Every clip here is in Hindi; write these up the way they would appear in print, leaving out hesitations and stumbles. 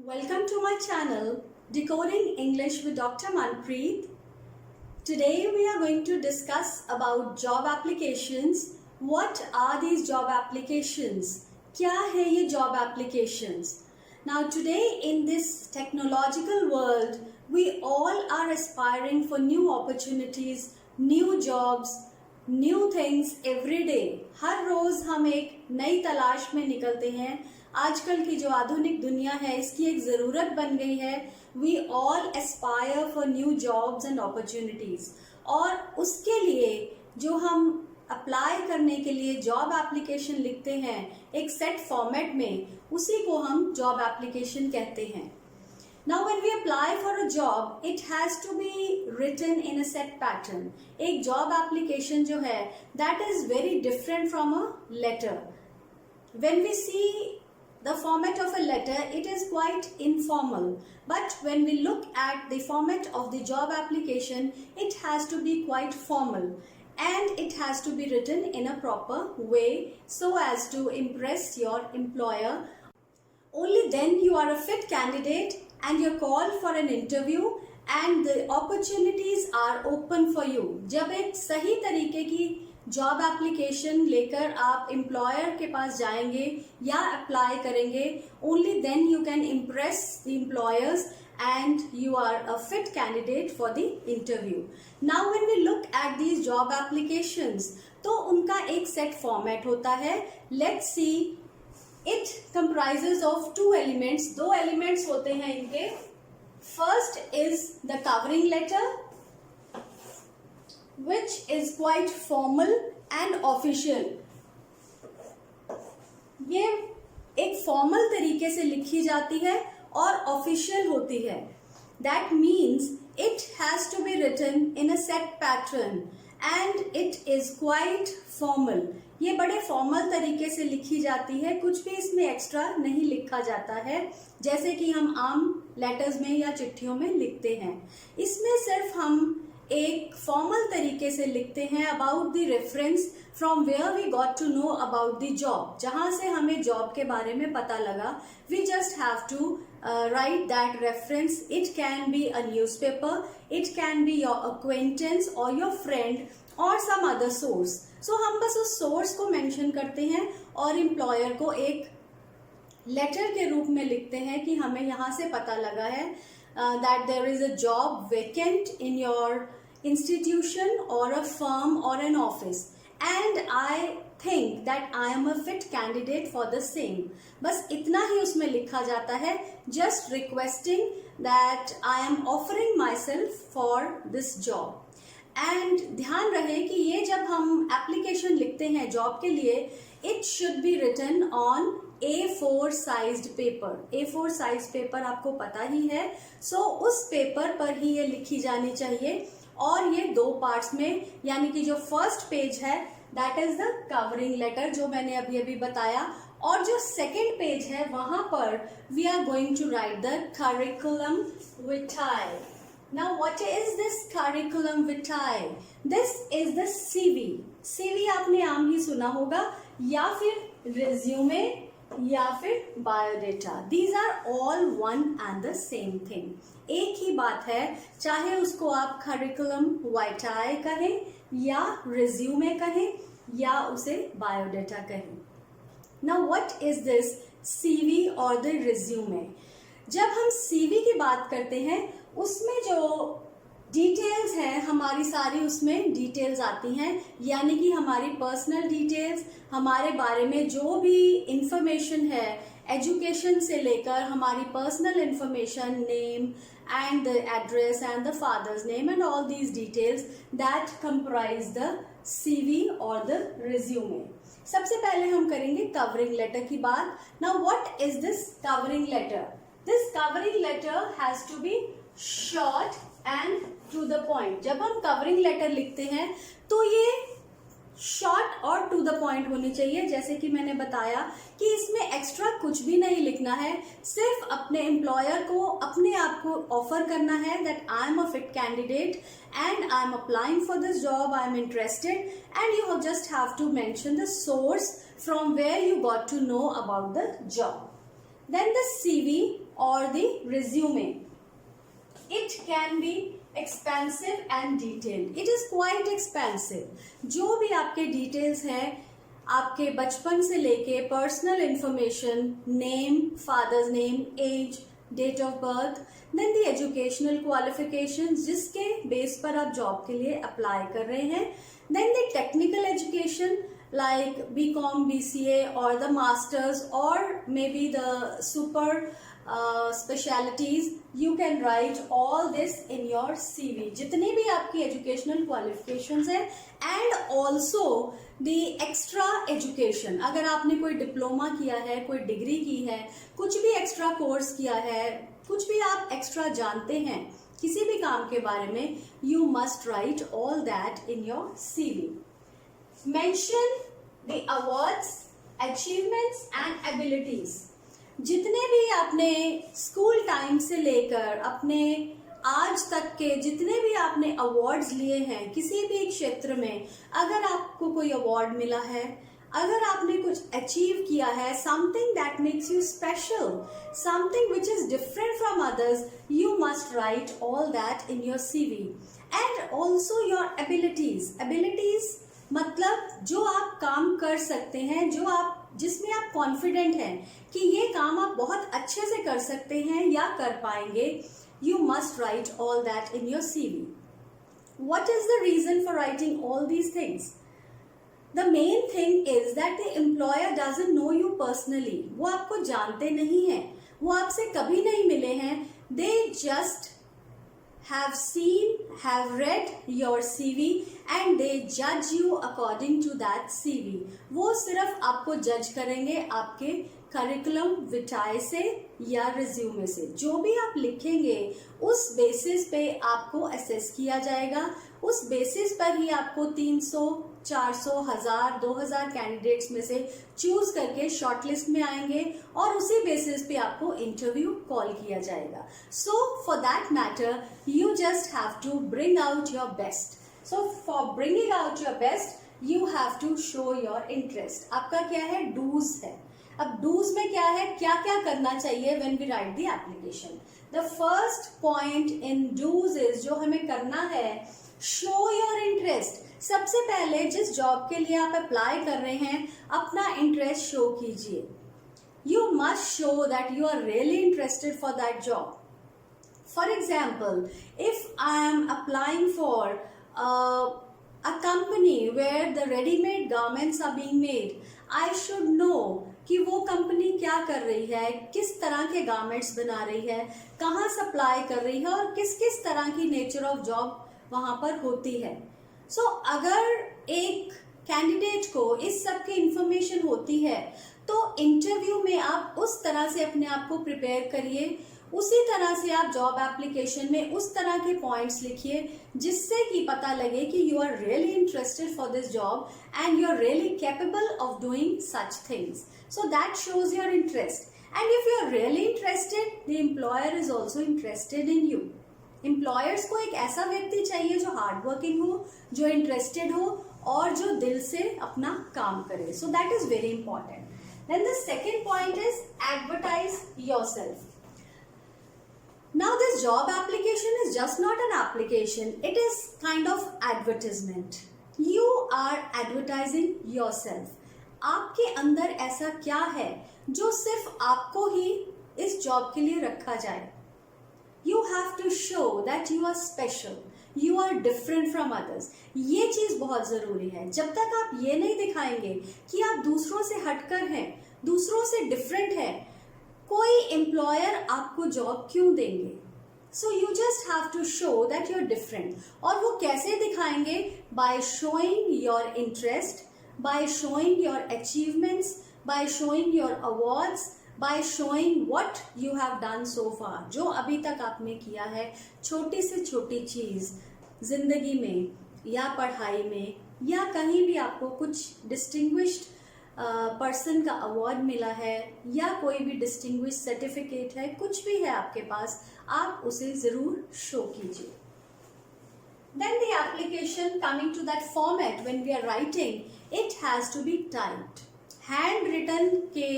Welcome to my channel, Decoding English with Dr. Manpreet. Today we are going to discuss about job applications. What are these job applications? क्या है ये job applications? Now today in this technological world, we all are aspiring for new opportunities, new jobs, new things every day. हर रोज हम एक नई तलाश में निकलते हैं. आजकल की जो आधुनिक दुनिया है इसकी एक जरूरत बन गई है. We all aspire for new jobs and opportunities. और उसके लिए जो हम अप्लाई करने के लिए जॉब एप्लीकेशन लिखते हैं एक सेट फॉर्मेट में, उसी को हम जॉब एप्लीकेशन कहते हैं. Now when we apply for a job, it has to be written in a set pattern. एक job application जो है, that is very different from a letter. When we see the format of a letter, it is quite informal. But when we look at the format of the job application, it has to be quite formal. And it has to be written in a proper way so as to impress your employer. Only then you are a fit candidate and you're called for an interview and the opportunities are open for you. जब एक सही तरीके की जॉब एप्लीकेशन लेकर आप एम्प्लॉयर के पास जाएंगे या अप्लाई करेंगे, only then you can impress the employers and you are a fit candidate for the interview. Now when we look at these job applications, तो उनका एक सेट फॉर्मेट होता है. Let's see. It comprises of two elements. दो elements होते हैं इनके. First is the covering letter, which is quite formal and official. ये एक formal तरीके से लिखी जाती है और official होती है. That means it has to be written in a set pattern and it is quite formal. ये बड़े फॉर्मल तरीके से लिखी जाती है. कुछ भी इसमें एक्स्ट्रा नहीं लिखा जाता है जैसे कि हम आम लेटर्स में या चिट्ठियों में लिखते हैं. इसमें सिर्फ हम एक फॉर्मल तरीके से लिखते हैं about the reference from where we got to know about the job. जहां से हमें जॉब के बारे में पता लगा, we just have to write that reference. It can be a newspaper, it can be your acquaintance or your friend or some other source. So हम बस उस source को mention करते हैं और employer को एक letter के रूप में लिखते हैं कि हमें यहाँ से पता लगा है that there is a job vacant in your institution or a firm or an office and I think that I am a fit candidate for the same. बस इतना ही उसमें लिखा जाता है. Just requesting that I am offering myself for this job. And ध्यान रहे कि ये जब हम एप्लीकेशन लिखते हैं जॉब के लिए, it should be written on A4 sized paper. A4 size paper आपको पता ही है. So उस पेपर पर ही ये लिखी जानी चाहिए और ये दो पार्ट्स में, यानी कि जो फर्स्ट पेज है that is the covering letter जो मैंने अभी अभी बताया, और जो सेकेंड पेज है वहां पर we are going to write the curriculum vitae. Now what is this curriculum vitae? This is the CV. CV आपने आम ही सुना होगा, या फिर resume या फिर biodata. These are all one and the same thing. एक ही बात है, चाहे उसको आप curriculum vitae कहें या resume कहें या उसे बायोडेटा कहें. Now what is this CV or the resume? जब हम CV की बात करते हैं उसमें जो डिटेल्स हैं हमारी सारी उसमें डिटेल्स आती हैं, यानी कि हमारी पर्सनल डिटेल्स, हमारे बारे में जो भी इंफॉर्मेशन है एजुकेशन से लेकर हमारी personal information, name and the address and the father's name and all these details that comprise the CV और द रिज्यूमे. सबसे पहले हम करेंगे कवरिंग लेटर की बात. Now what is this covering letter? This covering letter has to be short and to the point. जब हम कवरिंग लेटर लिखते हैं तो ये शॉर्ट और टू द पॉइंट होनी चाहिए. जैसे कि मैंने बताया कि इसमें एक्स्ट्रा कुछ भी नहीं लिखना है, सिर्फ अपने एम्प्लॉयर को अपने आप को ऑफर करना है that I am a fit candidate and I am applying for this job, I am interested, and you just have to mention the source from where you got to know about the job. Then the CV or the resume. It can be expansive and detailed. It is quite expansive. जो भी आपके डिटेल्स हैं, आपके बचपन से लेके personal information, name, father's name, age, date of birth, then the educational qualifications जिसके बेस पर आप जॉब के लिए अप्लाई कर रहे हैं, then the technical education like BCom, BCA or the masters or maybe the super specialities. You can write all this in your CV. जितनी भी आपकी educational qualifications है and also the extra education. अगर आपने कोई डिप्लोमा किया है, कोई डिग्री की है, कुछ भी एक्स्ट्रा कोर्स किया है, कुछ भी आप एक्स्ट्रा जानते हैं किसी भी काम के बारे में, you must write all that in your CV. Mention the awards, achievements and abilities. जितने भी आपने स्कूल टाइम से लेकर अपने आज तक के जितने भी आपने अवार्ड्स लिए हैं किसी भी क्षेत्र में, अगर आपको कोई अवार्ड मिला है, अगर आपने कुछ अचीव किया है, something that makes you special, something which is different from others, you must write all that in your CV. And also your abilities मतलब जो आप काम कर सकते हैं, जिसमें आप कॉन्फिडेंट हैं कि ये काम आप बहुत अच्छे से कर सकते हैं या कर पाएंगे, you must write all that in your CV. What is the reason for writing all these things? The main thing is that the employer doesn't know you personally. वो आपको जानते नहीं हैं, वो आपसे कभी नहीं मिले हैं. They just have seen, have read your CV and they judge you according to that CV. वो सिर्फ आपको जज करेंगे आपके करिकुलम विटाए से या रिज्यूमे से. जो भी आप लिखेंगे उस बेसिस पे आपको असेस किया जाएगा. उस बेसिस पर ही आपको 300, 400, 1000, 2000 कैंडिडेट्स में से चूज करके शॉर्टलिस्ट में आएंगे और उसी बेसिस पे आपको इंटरव्यू कॉल किया जाएगा. So for that matter you just have to bring out your best. So for bringing out your best you have to show your interest. आपका क्या है, डूज है. अब डूज में क्या है, क्या क्या करना चाहिए when we write the application. The first point in does is, जो हमें करना है, शो योर इंटरेस्ट. सबसे पहले जिस जॉब के लिए आप अप्लाई कर रहे हैं अपना इंटरेस्ट शो कीजिए. You must show that you are really interested for that job. For example, if I am applying for a company where the ready-made garments are being made, I should know कि वो कंपनी क्या कर रही है, किस तरह के गारमेंट्स बना रही है, कहाँ सप्लाई कर रही है और किस किस तरह की नेचर ऑफ जॉब वहाँ पर होती है. सो अगर एक कैंडिडेट को इस सब की इंफॉर्मेशन होती है तो इंटरव्यू में आप उस तरह से अपने आप को प्रिपेयर करिए, उसी तरह से आप जॉब एप्लीकेशन में उस तरह के पॉइंट्स लिखिए जिससे कि पता लगे कि you are really interested for this job and you are really capable of doing such things. So that shows your interest. And if you are really interested, the employer is also interested in you. Employers को एक ऐसा व्यक्ति चाहिए जो हार्ड वर्किंग हो, जो इंटरेस्टेड हो और जो दिल से अपना काम करे. So that is very important. Then the second point is advertise yourself. Now this job application is just not an application, it is kind of advertisement. You are advertising yourself. आपके अंदर ऐसा क्या है जो सिर्फ आपको ही इस जॉब के लिए रखा जाए. You have to show that you are special, you are different from others. ये चीज बहुत जरूरी है. जब तक आप ये नहीं दिखाएंगे कि आप दूसरों से हटकर हैं, दूसरों से डिफरेंट हैं, कोई एम्प्लॉयर आपको जॉब क्यों देंगे. So you just have to show that you are different. और वो कैसे दिखाएंगे? By showing your interest, by showing your achievements, by showing your awards, by showing what you have done so far. जो अभी तक आपने किया है, छोटी से छोटी चीज जिंदगी में या पढ़ाई में या कहीं भी आपको कुछ डिस्टिंग्विश्ड पर्सन का अवार्ड मिला है या कोई भी डिस्टिंग्विश सर्टिफिकेट है, कुछ भी है आपके पास, आप उसे जरूर शो कीजिए. Then the application, coming to that format when we are writing, it has to be typed. Hand written के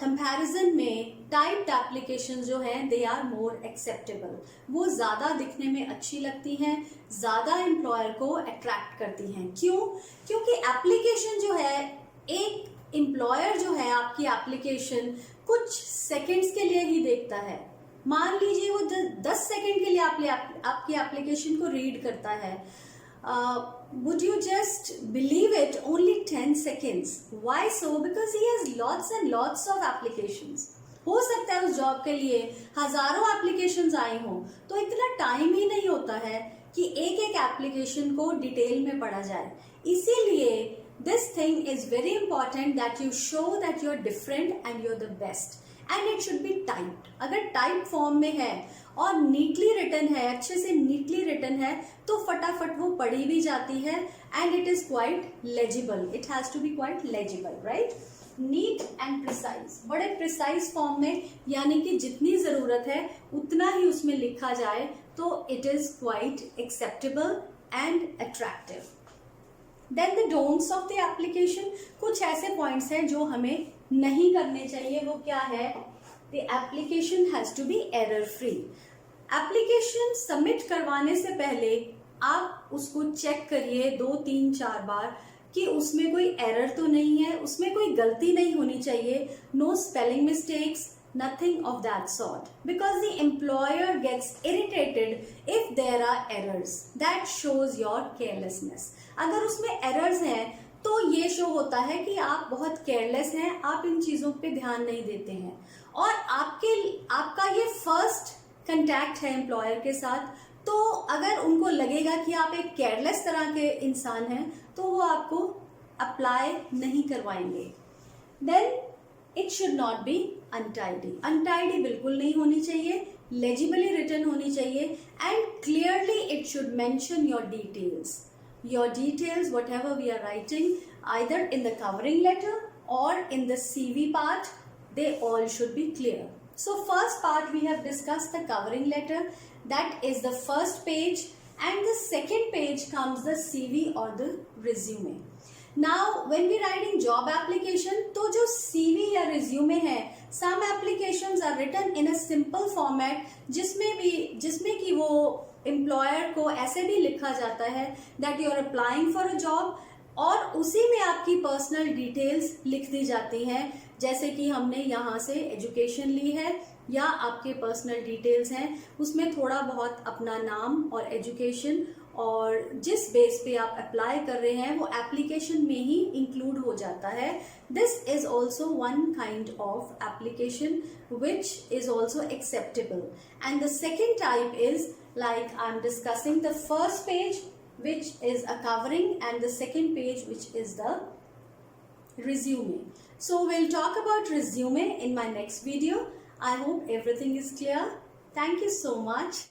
कंपैरिजन में टाइप्ड एप्लीकेशन जो हैं दे आर मोर एक्सेप्टेबल, वो ज़्यादा दिखने में अच्छी लगती हैं, ज़्यादा एम्प्लॉयर को अट्रैक्ट करती हैं। क्यों? क्योंकि एप्लीकेशन जो है, एक एम्प्लॉयर जो है आपकी एप्लीकेशन कुछ सेकंड्स के लिए ही देखता है। मान लीजिए वो 10 सेकंड के लिए आपकी एप्लीकेशन को रीड करता है। Would you just believe it? Only 10 seconds. Why so? Because he has lots and lots of applications. हो सकता है उस जॉब के लिए हजारों एप्लीकेशंस आई हों, तो इतना टाइम ही नहीं होता है कि एक एक एप्लीकेशन को डिटेल में पढ़ा जाए। इसीलिए this thing is very important that you show that you are different and you are the best, and it should be typed. अगर टाइप फॉर्म में है और नीटली रिटन है, अच्छे से नीटली रिटन है, तो फटाफट वो पढ़ी भी जाती है and it is quite legible. It has to be quite legible, right? Neat and precise, बड़े प्रिसाइज फॉर्म में, यानी कि जितनी जरूरत है उतना ही उसमें लिखा जाए, तो it is quite acceptable and attractive. Then the don'ts of the application, कुछ ऐसे पॉइंट्स हैं जो हमें नहीं करने चाहिए। वो क्या है? The application has to be error free. Application submit करवाने से पहले आप उसको चेक करिए 2, 3, 4 बार कि उसमें कोई एरर तो नहीं है, उसमें कोई गलती नहीं होनी चाहिए, no spelling mistakes, nothing of that sort, because the employer gets irritated if there are errors. That shows your carelessness. अगर उसमें errors हैं तो ये शो होता है कि आप बहुत केयरलेस हैं, आप इन चीजों पे ध्यान नहीं देते हैं, और आपका ये फर्स्ट कंटैक्ट है एम्प्लॉयर के साथ, तो अगर उनको लगेगा कि आप एक केयरलेस तरह के इंसान हैं तो वो आपको अप्लाई नहीं करवाएंगे। Then it should not be untidy. Untidy बिल्कुल नहीं होनी चाहिए, लेजिबली रिटन होनी चाहिए, and clearly it should mention your details. Your details, whatever we are writing, either in the covering letter or in the CV part, they all should be clear. So first part we have discussed the covering letter, that is the first page, and the second page comes the CV or the resume. Now when we writing job application, तो जो CV या resume है, some applications are written in a simple format, जिसमें कि वो एम्प्लॉयर को ऐसे भी लिखा जाता है that you are applying for a job, और उसी में आपकी पर्सनल डिटेल्स लिख दी जाती हैं, जैसे कि हमने यहाँ से एजुकेशन ली है या आपके पर्सनल डिटेल्स हैं, उसमें थोड़ा बहुत अपना नाम और एजुकेशन और जिस बेस पे आप अप्लाई कर रहे हैं वो एप्लीकेशन में ही इंक्लूड हो जाता है। This is also one kind of application which is also acceptable, and the second type is like I'm discussing the first page which is a covering and the second page which is the resume. So we'll talk about resume in my next video. I hope everything is clear. Thank you so much.